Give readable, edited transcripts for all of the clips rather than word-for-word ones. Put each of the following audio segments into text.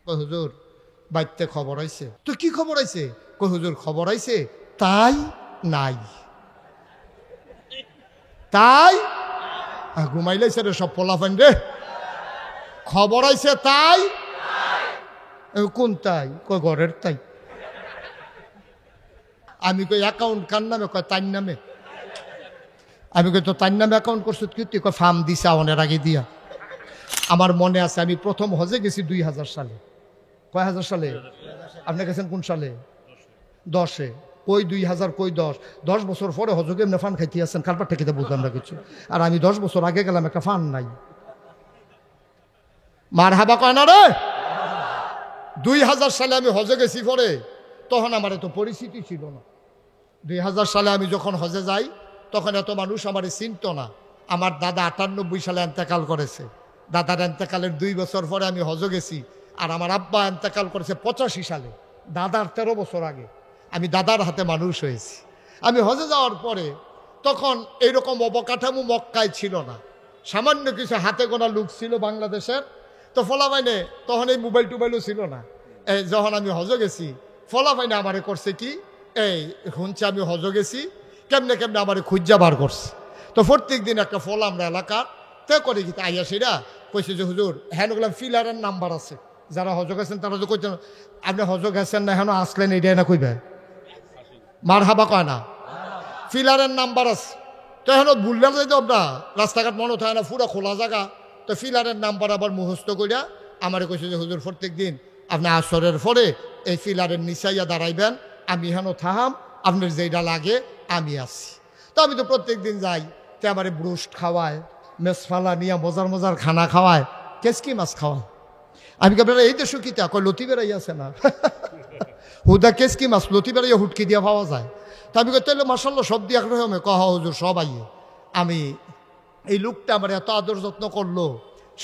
কই হুজুর বাইতে খবর আইছে। তো কি খবর আইছে? কই হুজুর খবর আইছে তাই নাই। তাই ঘুমাইলেছে রে সব পোলাফান রে। খবর আইছে তাই কোন তাই? কই ঘরের তাই। আমি কই অ্যাকাউন্ট কার নামে? কয় তার নামে। আমি কই তো তার নামে অ্যাকাউন্ট করছো কি? তুই কয় ফার্ম দিছে অনেক আগে দিয়া। আমার মনে আছে আমি প্রথম হজে গেছি 2000 সালে। কয় হাজার সালে? আপনি গেছেন কোন সালে? 10-এ। কই 2000 কই 10 বছর পরে হজকে এমনি ফান খাইতে আছেন কারবার ঠেকিতে বুঝলাম না কিছু। আর আমি 10 বছর আগে গেলাম একটা ফান নাই। মার হাবা কয় না রে। 2000 সালে আমি হজে গেছি পরে, তখন আমার এত পরিস্থিতি ছিল না। 2000 সালে আমি যখন হজে যাই তখন এত মানুষ আমার চিনত না। আমার দাদা 98 সালে এন্তেকাল করেছে। দাদার এন্তেকালের 2 বছর পরে আমি হজে গেছি। আর আমার আব্বা এন্তেকাল করেছে 85 সালে, দাদার 13 বছর আগে। আমি দাদার হাতে মানুষ হয়েছি। আমি হজে যাওয়ার পরে তখন এইরকম অবকাঠামো মক্কায় ছিল না। সামান্য কিছু হাতে গোনা লোক ছিল বাংলাদেশের। তো ফলাফাইনে তখন এই মোবাইল টোবাইলও ছিল না। এই যখন আমি হজে গেছি ফলাফাইনে আমারে করছে কি, এই শুনছে আমি হজে গেছি, কেমনে কেমনে আমারে খুঁজা বার করছে। তো প্রত্যেক দিন একটা ফল আমরা এলাকার তে করে কি আইয়া সেরা কইছে যে হুজুর হ্যাঁ ওগুলাম ফিলারের নাম্বার আছে, যারা হজে গেছেন তারা তো কইতেন আপনি হজে গেছেন না, হেন আসলেন এইটাই না কইবে। মার হাবা কয় না। ফিলারের নাম্বার আছে। তো এখন বুললে যাইতো আমরা রাস্তাঘাট মনে থাকে না, পুরা খোলা জায়গা। তো ফিলারের নাম্বার আবার মুখস্থ করিয়া আমার কইছে যে হুজুর প্রত্যেক দিন আপনি আসরের পরে এই ফিলারের নিচাইয়া দাঁড়াইবেন, আমি হেন থাহাম, আপনার যেটা লাগে আমি আসি। তো আমি তো প্রত্যেক দিন যাই, তে আমার ব্রুস্ট খাওয়ায়, মেসফালা নিয়ে মজার মজার খানা খাওয়ায়, কেসকি মাছ খাওয়ায়। আমি আপনারা এই দেশও কিতা কয় লতি বেড়াই আছে না হুদা কেসকি মাছ লতি বেড়াইয়া হুটকি দিয়া পাওয়া যায়। তা আমি কই তাহলে মাসাল্লাহ সব দিয়ে একরকমে কহ হুজুর সব আইয়ে। আমি এই লোকটা আমার এত আদর যত্ন করলো,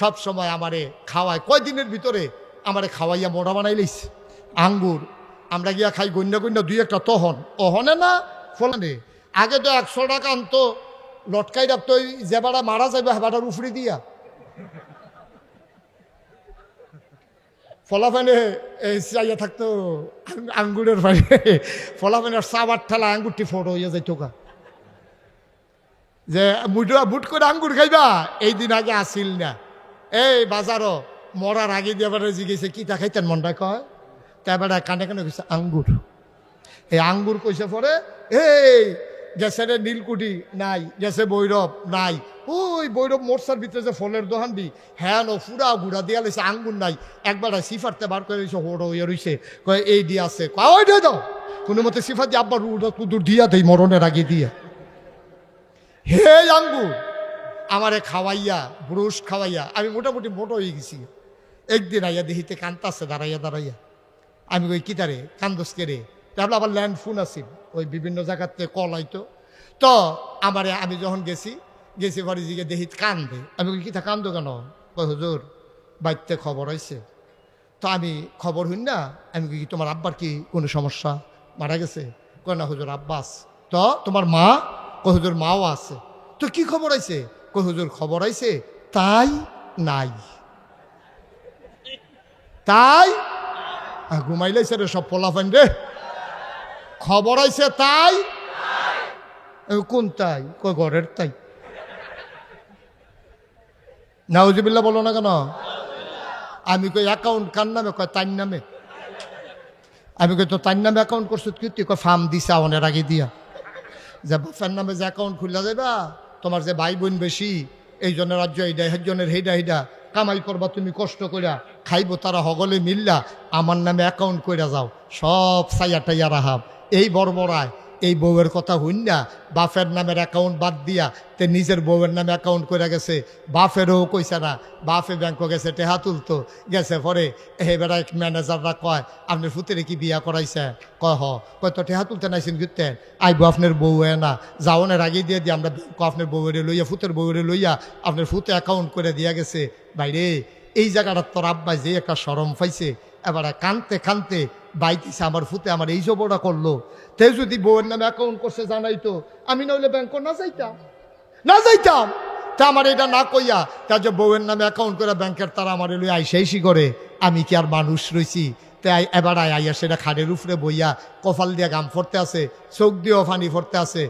সব সময় আমারে খাওয়ায়। কয়দিনের ভিতরে আমারে খাওয়াইয়া মোড়া বানাই লইছে। আঙ্গুর আমরা গিয়া খাই গন্যা গন্যা 2-1টা তহন অহনে না ফলানে। আগে তো 100 টাকা আনতো, লটকাই রাখতো যে বাড়া মারা যাবে হেবাটার উফরি দিয়া। ফলাফানে এই চাইয়া থাকতো আঙ্গুরের বাইরে, ফলাফানের সাবার ঠেলা আঙ্গুরটি ফটো হইয়া যাইতো কা যে মুডা বুট করে আঙ্গুর খাইবা। এই দিন আগে আসিল না এই বাজারও মরার আগে দিয়ে এবারে জিগেছে কিতা খাইতেন মনটা কয়, তা এবারে কানে কানে কইছে আঙ্গুর। এই আঙ্গুর কইছে পরে এই গেছে রে নীলকুঠি নাই, গেছে বৈরব নাই, ওই বৈরব মোরসার ভিতরে যে ফলের দোকান দি হ্যাঁ নো ফুরা গুড়া দিয়া লেছে আঙ্গুর নাই। একবার সিফারতে বার করে রয়েছে হোড় হইয়া রইছে, কয় এই দিয়ে আছে, কয় দিয়ে দাও কোনো মতে সিফার দিয়ে আব্বার কুদুর দিয়া দেই মরণের আগে দিয়া। হে আঙ্গুর আমারে খাওয়াইয়া ব্রুশ খাওয়াইয়া আমি মোটামুটি মোটো হয়ে গেছি। একদিন আইয়া দেখিতে কান্তাছে দাঁড়াইয়া দাঁড়াইয়া। আমি কই কিতারে কান্দসকে রে? তাহলে আবার ল্যান্ড ফোন আছিল, ওই বিভিন্ন জায়গাতে কল আইতো। তো আমারে আমি যখন গেছি পরে জিগে দেখি কান্দে। আমি কই কিতা কান্দো কেন? কই হুজুর বাইতে খবর আইছে। তো আমি খবর হইন না, আমি কি তোমার আব্বার কি কোনো সমস্যা, মারা গেছে? কয় না হুজুর আব্বাস। তো তোমার মা? কই হুজুর মাও আছে। তো কি খবর আইছে? কই হুজুর খবর আইছে তাই নাই। তাই ঘুমাইলেছে রে সব পোলাফান রে। খবর আইছে তাই কোন তাই? কই ঘরের তাই। নাউজুবিল্লাহ বলো না কেন? আমি কই অ্যাকাউন্ট কার নামে? কয় তার নামে। আমি কই তো তার নামে অ্যাকাউন্ট করছো কি? তুই কয় ফার্ম দিছে অনেক আগে দিয়া। যে বাপের নামে যে অ্যাকাউন্ট খুলে যাইবা, তোমার যে ভাই বোন বেশি, এই জনের রাজ্য এইটা, একজনের হেইডা হেইডা কামাই করবা তুমি কষ্ট কইরা, খাইবো তারা হগলে মিললা, আমার নামে অ্যাকাউন্ট কইরা যাও, সব সাইয়া টাইয়া রাহাব। এই বড়বড়ায় এই বউয়ের কথা হইন না, বাপের নামের অ্যাকাউন্ট বাদ দিয়া তে নিজের বউয়ের নামে অ্যাকাউন্ট করে গেছে। বাপেরও কইছে না, বাপে ব্যাংকে গেছে টেহা তুলতো, গেছে পরে এবার এক ম্যানেজাররা কয় আপনার ফুতেরে কি বিয়া করাইছে? কয় হ। কয় তো টেহা তুলতে নাইছেন ঘুরতেন, আইবো আপনার বউ না যাওনের আগে দিয়ে দিয়ে আমরা আপনার বউরে লইয়া ফুতের বউরে লইয়া আপনার ফুতে অ্যাকাউন্ট করে দিয়া গেছে। বাইরে এই জায়গাটা তোর আব্বাই যে একটা শরম পাইছে, এবারে কানতে কানতে বাইতেছে আমার ফুতে আমার এই জবটা করলো। তে যদি বউয়ের নামে অ্যাকাউন্ট করছে জানাইতো, আমি নইলে ব্যাংক না যাইতাম। তা আমার এটা না কইয়া তা যে বউয়ের নামে অ্যাকাউন্ট করে ব্যাংকের তারা আমার লই আইসি করে আমি কি আর মানুষ রইছি? তাই এবার আইয়া সেটা খাড়ের উপরে বইয়া কপাল দিয়া গাম ফরতে আছে, চোখ দিয়েও ফানি ফরতে আছে।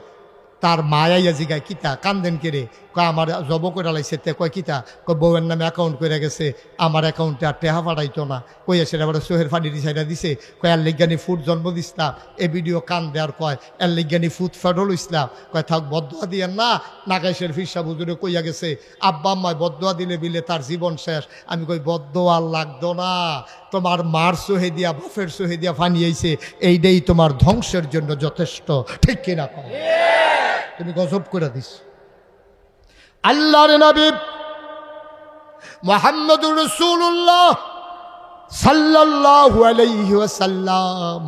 তার মায়াইয়া জিগায় কিতা কান্দেন কেড়ে? কয় আমার জব করে লাইছে। তে কয় কিতা? কয় বউয়ের নামে অ্যাকাউন্ট করে গেছে, আমার অ্যাকাউন্টে আর টেহা পাঠাইতো না। কইয়া সেটা আবার সোহের ফানি রিসাইডা দিছে। কয় আর লিজ্ঞানী ফুট জন্ম দিসলাম, এ ভিডিও কান দেওয়ার কয় এর লিজ্ঞানী ফুট ফেডল ইসলাম। কয় থাক বদোয়া দিয়েন না, নাগাইশের ফিরসা বুজুরে কইয়া গেছে আব্বা আম্মায় বদোয়া দিলে বিলে তার জীবন শেষ। আমি কই বদোয়া লাগতো না, তোমার মার সোহে দিয়া বাফের সোহে দিয়া ফানিয়েছে, এইটাই তোমার ধ্বংসের জন্য যথেষ্ট। ঠিক কিনা কয়? তুমি গজব করে দিস। আল্লাহর নবী মুহাম্মদুর রাসূলুল্লাহ সাল্লাল্লাহু আলাইহি ওয়াসাল্লাম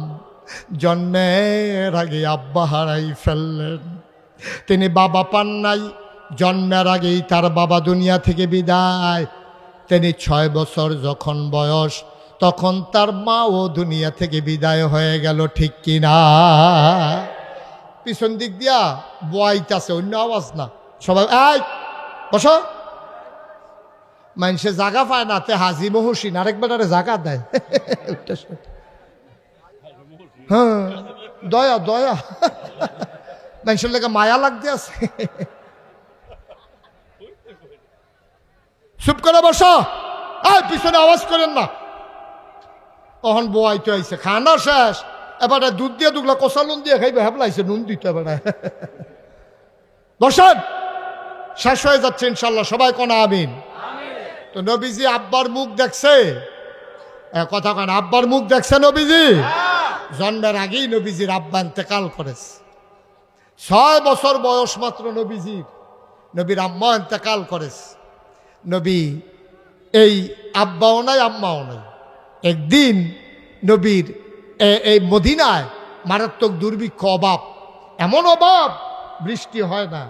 জন্মের আগে আব্বা হারাই ফেললেন। তিনি বাবা পান নাই, জন্মের আগেই তার বাবা দুনিয়া থেকে বিদায়। তিনি 6 বছর যখন বয়স, তখন তার মাও দুনিয়া থেকে বিদায় হয়ে গেল। ঠিক কিনা? পিছন দিক দিয়া বয়াইতেছে, অন্য আওয়াজ না। সবাই এই বসো। মানুষে জাগা পায় না, তে হাজি মহসিন আরেকবার জাগা দেয়। হ্যাঁ, দয়া দয়া, মানুষের লেগে মায়া লাগতে আছে। চুপ করে বসো, এই পিছনে আওয়াজ করেন না। তখন বয়াইতে আইছে, খানা শেষ, এবারে দুধ দিয়ে দুগলা কষা নুন দিয়ে খাইবে, হেবলাইছে নুন দিতে এবারে। বসেন, শেষ হয়ে যাচ্ছে ইনশাল্লাহ, সবাই কোন আমিন। তো নবীজি আব্বার মুখ দেখছে, কথা কেন, আব্বার মুখ দেখছে নবীজি? জন্মের আগেই নবীজির আব্বা ইন্তেকাল করেছে। 6 বছর বয়স মাত্র নবীজির, নবীর আম্মা ইন্তেকাল করেছে। নবী এই আব্বাও নাই আম্মাও নাই। একদিন নবীর এই মদিনায় মারাত্মক দুর্ভিক্ষ, অভাব, এমন অভাব বৃষ্টি হয় না,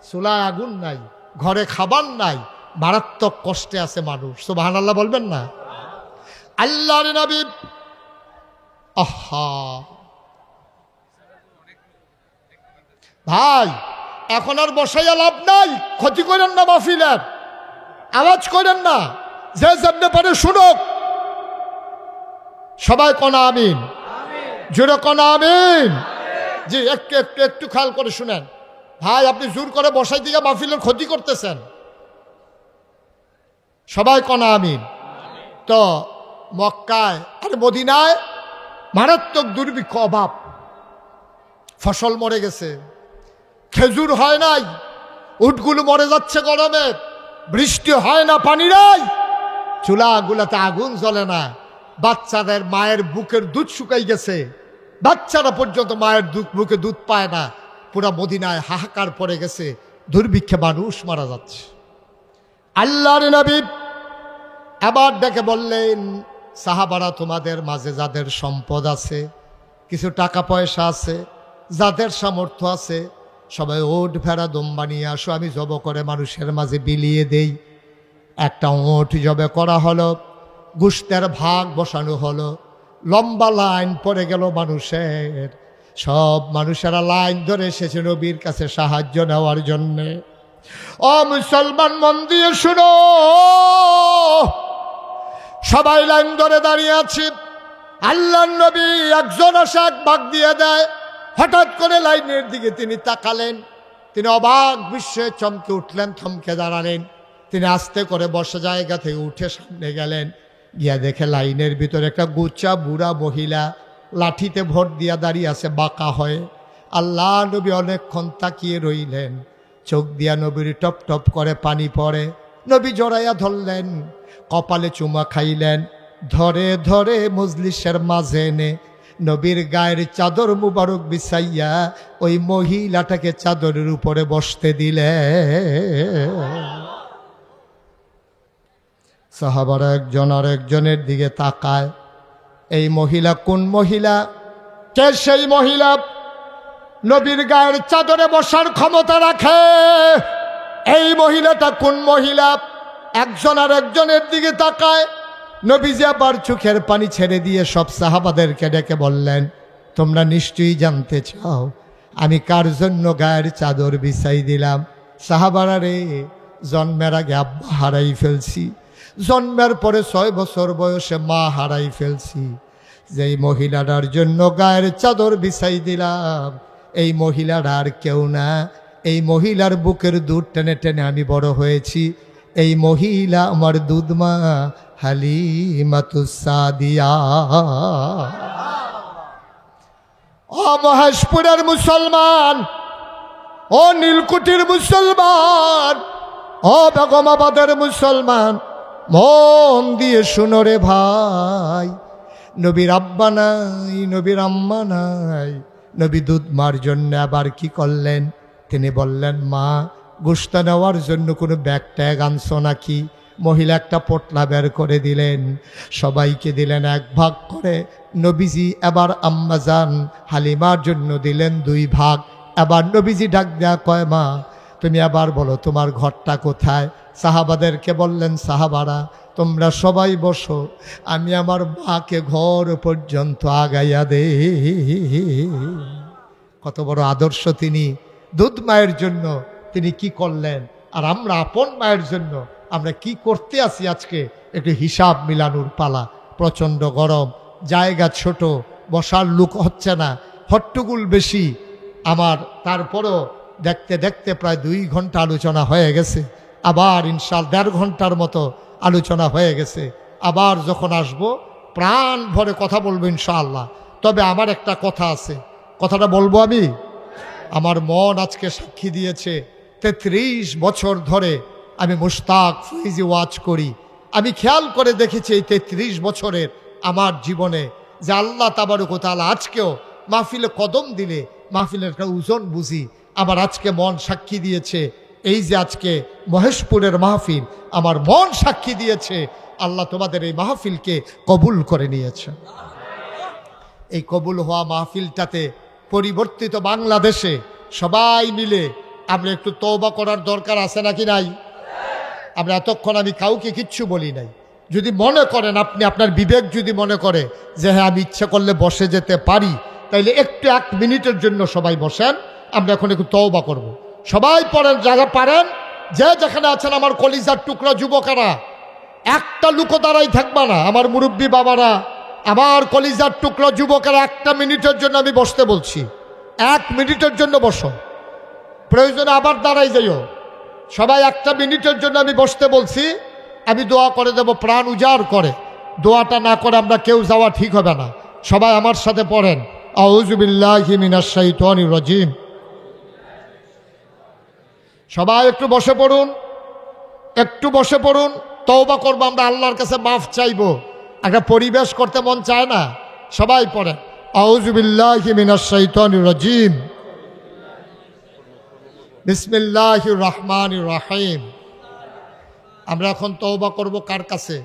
চুলায় আগুন নাই, ঘরে খাবার নাই, মারাত্মক কষ্টে আছে মানুষ। সুবহানাল্লাহ বলবেন না? আল্লাহর নবী আহা ভাই, এখন আর বসাইয়া লাভ নাই, ক্ষতি করেন না মাহফিলের, আওয়াজ করেন না, যে যেমনে পারে শুনুক। সবাই কোন আমিন, জোরে কোন আমিন। জি, একটু একটু একটু খেয়াল করে শুনেন ভাই, আপনি জোর করে বসাই দিকে মাহফিলের ক্ষতি করতেছেন। সবাই কোন আমিন। তো মক্কায় আর মদিনায় মারাত্মক দুর্ভিক্ষ, অভাব, ফসল মরে গেছে, খেজুর হয় নাই, উটগুলো মরে যাচ্ছে গরমে, বৃষ্টি হয় না, পানি নাই, চুলাগুলাতে আগুন জ্বলে না, বাচ্চাদের মায়ের বুকের দুধ শুকাই গেছে, বাচ্চারা পর্যন্ত মায়ের বুকে দুধ পায় না। পুরা মদিনায় হাহাকার পড়ে গেছে, দুর্ভিক্ষে মানুষ মারা যাচ্ছে। আল্লাহর নবী আবার ডেকে বললেন, সাহাবারা, তোমাদের মাঝে যাদের সম্পদ আছে, কিছু টাকা পয়সা আছে, যাদের সামর্থ্য আছে, সবাই ওট ভেড়া দম্বা নিয়ে আসো, আমি জব করে মানুষের মাঝে বিলিয়ে দেই। একটা ওট জবে করা হলো, গোশতের ভাগ বসানো হলো, লম্বা লাইন পড়ে গেল মানুষের। সব মানুষেরা লাইন ধরে এসেছে নবীর কাছে সাহায্য নেওয়ার জন্যে। ও মুসলমান, মন দিয়ে শুনো, সবাই লাইন ধরে দাঁড়িয়ে আছে। আল্লাহর নবী একজন আসে, এক ভাগ দিয়ে দেয়। হঠাৎ করে লাইনের দিকে তিনি তাকালেন, তিনি অবাক বিশ্বে চমকে উঠলেন, থমকে দাঁড়ালেন। তিনি আস্তে করে বসা জায়গা থেকে উঠে সামনে গেলেন, গিয়া দেখে লাইনের ভিতরে একটা গুচ্চা বুড়া মহিলা লাঠিতে ভোট দিয়া দাঁড়িয়ে আছে বাঁকা হয়ে। আল্লাহ নবী অনেকক্ষণ তাকিয়ে রইলেন, চোখ দিয়া নবীর টপ টপ করে পানি পড়ে। নবী জড়াইয়া ধরলেন, কপালে চুমা খাইলেন, ধরে ধরে মজলিসের মাঝে এনে নবীর গায়ের চাদর মুবারক বিছাইয়া ওই মহিলাটাকে চাদরের উপরে বসতে দিলে। সাহাবারা একজন আর একজনের দিকে তাকায়, এই মহিলা কোন মহিলা? কে সেই মহিলা নবীর গায়ের চাদরে বসার ক্ষমতা রাখে? এই মহিলাটা কোন মহিলা? একজন আর একজনের দিকে তাকায়। নবীজি আবার চোখের পানি ছেড়ে দিয়ে সব সাহাবাদেরকে ডেকে বললেন, তোমরা নিশ্চয়ই জানতে চাও আমি কার জন্য গায়ের চাদর বিছাই দিলাম? সাহাবারা রে, জন্মের আগে আব্বা হারাই ফেলছি, জন্মের পরে 6 বছর বয়সে মা হারাই ফেলছি, যেই মহিলাটার জন্য গায়ের চাদর বিছাই দিলাম, এই মহিলাটা আর কেউ না, এই মহিলার বুকের দুধ টেনে টেনে আমি বড় হয়েছি। এই মহিলা আমার দুধমা হালিমাতুস সাদিয়া। ও মহেশপুরের মুসলমান, ও নীলকুঠির মুসলমান, ও বেগমাবাদের মুসলমান, মন দিয়ে শুনো রে ভাই, নবীর আব্বা নাই, নবীর আম্মা নাই, নবী দুধ মার জন্য আবার কি করলেন? তিনি বললেন, মা গোশত নেওয়ার জন্য কোনো ব্যাগ ট্যাগ আনছো নাকি? মহিলা একটা পোটলা বের করে দিলেন, সবাইকে দিলেন 1 ভাগ করে। নবীজি এবার আম্মাজান হালিমার জন্য দিলেন 2 ভাগ। এবার নবীজি ডাক দেয়া কয়, মা তুমি আবার বলো তোমার ঘরটা কোথায়? সাহাবাদেরকে বললেন, সাহাবারা তোমরা সবাই বসো, আমি আমার মাকে ঘর পর্যন্ত আগাইয়া দে। কত বড় আদর্শ তিনি! দুধ মায়ের জন্য তিনি কি করলেন, আর আমরা আপন মায়ের জন্য আমরা কি করতে আছি আজকে একটু হিসাব মিলানোর পালা। প্রচণ্ড গরম, জায়গা ছোট, বসার লোক হচ্ছে না, হট্টগোল বেশি আমার। তারপরও দেখতে দেখতে প্রায় 2 ঘন্টা আলোচনা হয়ে গেছে। আবার ইনশাআল্লাহ 1.5 ঘন্টার মতো আলোচনা হয়ে গেছে। আবার যখন আসব প্রাণ ভরে কথা বলবো ইনশাআল্লাহ। তবে আমার একটা কথা আছে, কথাটা বলবো আমি। আমার মন আজকে সাক্ষী দিয়েছে, 33 বছর ধরে আমি মুশতাক ফৈজি ওয়াজ করি। আমি খেয়াল করে দেখেছি এই 33 বছরের আমার জীবনে যে আল্লাহ তাবারক ওয়া তাআলা আজকেও মাহফিলে কদম দিলে মাহফিলের একটা ওজন বুঝি। আমার আজকে মন সাক্ষী দিয়েছে, এই যে আজকে মহেশপুরের মাহফিল, আমার মন সাক্ষী দিয়েছে আল্লাহ তোমাদের এই মাহফিলকে কবুল করে নিয়েছে। এই কবুল হওয়া মাহফিলটাতে পরিবর্তিত বাংলাদেশে সবাই মিলে আমরা একটু তওবা করার দরকার আছে নাকি নাই? আমরা এতক্ষণ আমি কাউকে কিচ্ছু বলি নাই। যদি মনে করেন আপনি, আপনার বিবেক যদি মনে করে যে হ্যাঁ আমি ইচ্ছে করলে বসে যেতে পারি, তাইলে একটু 1 মিনিটের জন্য সবাই বসেন। আমরা এখন একটু তওবা করব। সবাই পড়েন, যারা পারেন, যে যেখানে আছেন আমার কলিজার টুকরা যুবকেরা, একটা লুকো দাঁড়াই থাকবা না। আমার মুরব্বী বাবারা, আমার কলিজার টুকরা যুবকেরা, 1 মিনিটের জন্য আমি বসতে বলছি। 1 মিনিটের জন্য বসো, প্রয়োজনে আবার দাঁড়াই যাইও। সবাই 1 মিনিটের জন্য আমি বসতে বলছি। আমি দোয়া করে দেব, প্রাণ উজাড় করে। দোয়াটা না করে আমরা কেউ যাওয়া ঠিক হবে না। সবাই আমার সাথে পড়েন, আউযু বিল্লাহি মিনাশ শাইতানির রাজিম। সবাই একটু বসে পড়ুন, একটু বসে পড়ুন। তওবা করবো, আমরা আল্লাহর কাছে মাফ চাইবো। একটা পরিবেশ করতে মন চায় না? সবাই পড়েন, আউযু বিল্লাহি মিনাশ শাইতানির রাজিম, বিসমিল্লাহির রহমানির রহিম। আমরা এখন তওবা করব কার কাছে?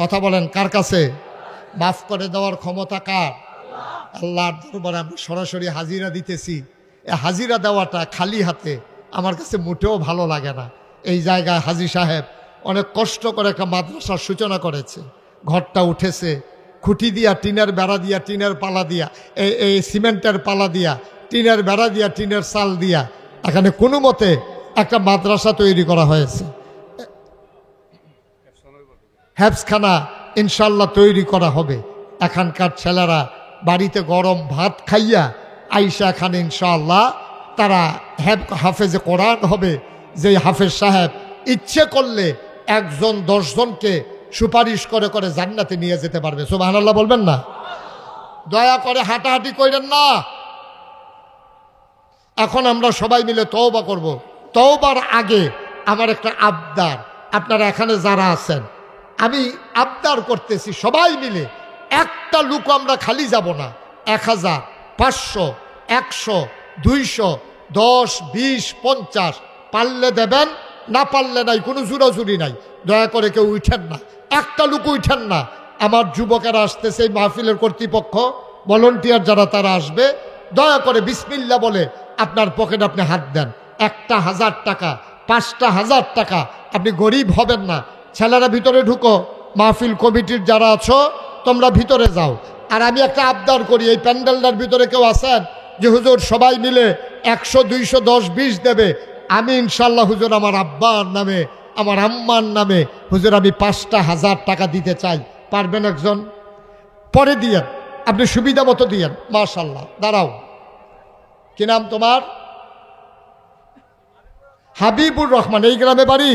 কথা বলেন, কার কাছে? মাফ করে দেওয়ার ক্ষমতা কার? আল্লাহর দরবারে আমরা সরাসরি হাজিরা দিতেছি। এই হাজিরা দেওয়াটা খালি হাতে আমার কাছে মোটেও ভালো লাগে না। এই জায়গায় হাজী সাহেব অনেক কষ্ট করে একটা মাদ্রাসার সূচনা করেছে। ঘরটা উঠেছে, খুঁটি দিয়া, টিনের বেড়া দিয়া, টিনের পালা দিয়া, এই সিমেন্টের পালা দিয়া, টিনের বেড়া দিয়া, টিনের চাল দিয়া এখানে কোনো মতে একটা মাদ্রাসা তৈরি করা হয়েছে। হেফজখানা ইনশাল্লাহ তৈরি করা হবে। এখানকার ছেলেরা বাড়িতে গরম ভাত খাইয়া আইসা এখানে ইনশাআল্লাহ তারা হাফেজে কোরআন হবে। যে হাফেজ সাহেব ইচ্ছে করলে 1 জন 10 জনকে সুপারিশ করে করে জান্নাতে নিয়ে যেতে পারবে। সুবহানাল্লাহ বলবেন না? দয়া করে হাঁটাহাঁটি করেন না। এখন আমরা সবাই মিলে তওবা করব। তওবার আগে আমার একটা আবদার, আপনারা এখানে যারা আছেন, আমি আবদার করতেছি সবাই মিলে, একটা লোক আমরা খালি যাব না। 1000, 500, 100, 200, 10, 20, 50 পারলে দেবেন, না পারলে নাই, কোনো জোরাজুরি নাই। দয়া করে কেউ উঠেন না, একটা লোক উঠেন না। আমার যুবকেরা আসতেছে, এই মাহফিলের কর্তৃপক্ষ, ভলান্টিয়ার যারা তারা আসবে। দয়া করে বিসমিল্লাহ বলে আপনার পকেটে আপনি হাত দেন। 1000 টাকা, 5000 টাকা, আপনি গরিব হবেন না। ছেলেরা ভিতরে ঢুকো, মাহফিল কমিটির যারা আছো তোমরা ভিতরে যাও। আর আমি একটা আবদার করি, এই প্যান্ডেলটার ভিতরে কেউ আছেন যে হুজুর সবাই মিলে 100, 200, 10, 20 দেবে? আমি ইনশাল্লাহ হুজুর আমার আব্বার নামে আমার আম্মার নামে হুজুর আমি 5,000 টাকা দিতে চাই, পারবেন একজন? পরে দিয়েন, আপনি সুবিধা মতো দিয়েন। মাশাল্লাহ, দাঁড়াও, কি নাম তোমার? হাবিবুর রহমান। এই গ্রামে বাড়ি?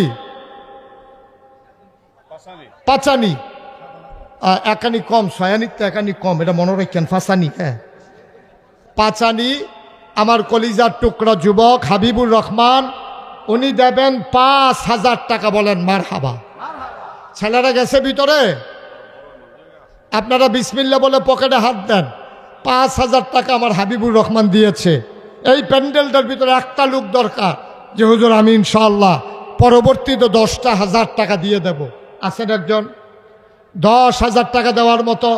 পাচানি। একানি কম, ছয়ানির তো একানি কম, এটা মনে রাখেন, ফাঁসানি। হ্যাঁ, পাচানি। আমার কলিজার টুকরা যুবক হাবিবুর রহমান, উনি দেবেন 5,000 টাকা। বলেন মারহাবা। ছেলেরা গেছে ভিতরে, আপনারা বিসমিল্লাহ বলে পকেটে হাত দেন। 5,000 টাকা আমার হাবিবুর রহমান দিয়েছে। এই প্যান্ডেলটার ভিতরে একটা লোক দরকার যে হুজুর আমি ইনশাআল্লাহ পরবর্তীতে 10,000 টাকা দিয়ে দেব। আছেন একজন? 10,000 টাকা দেওয়ার মতো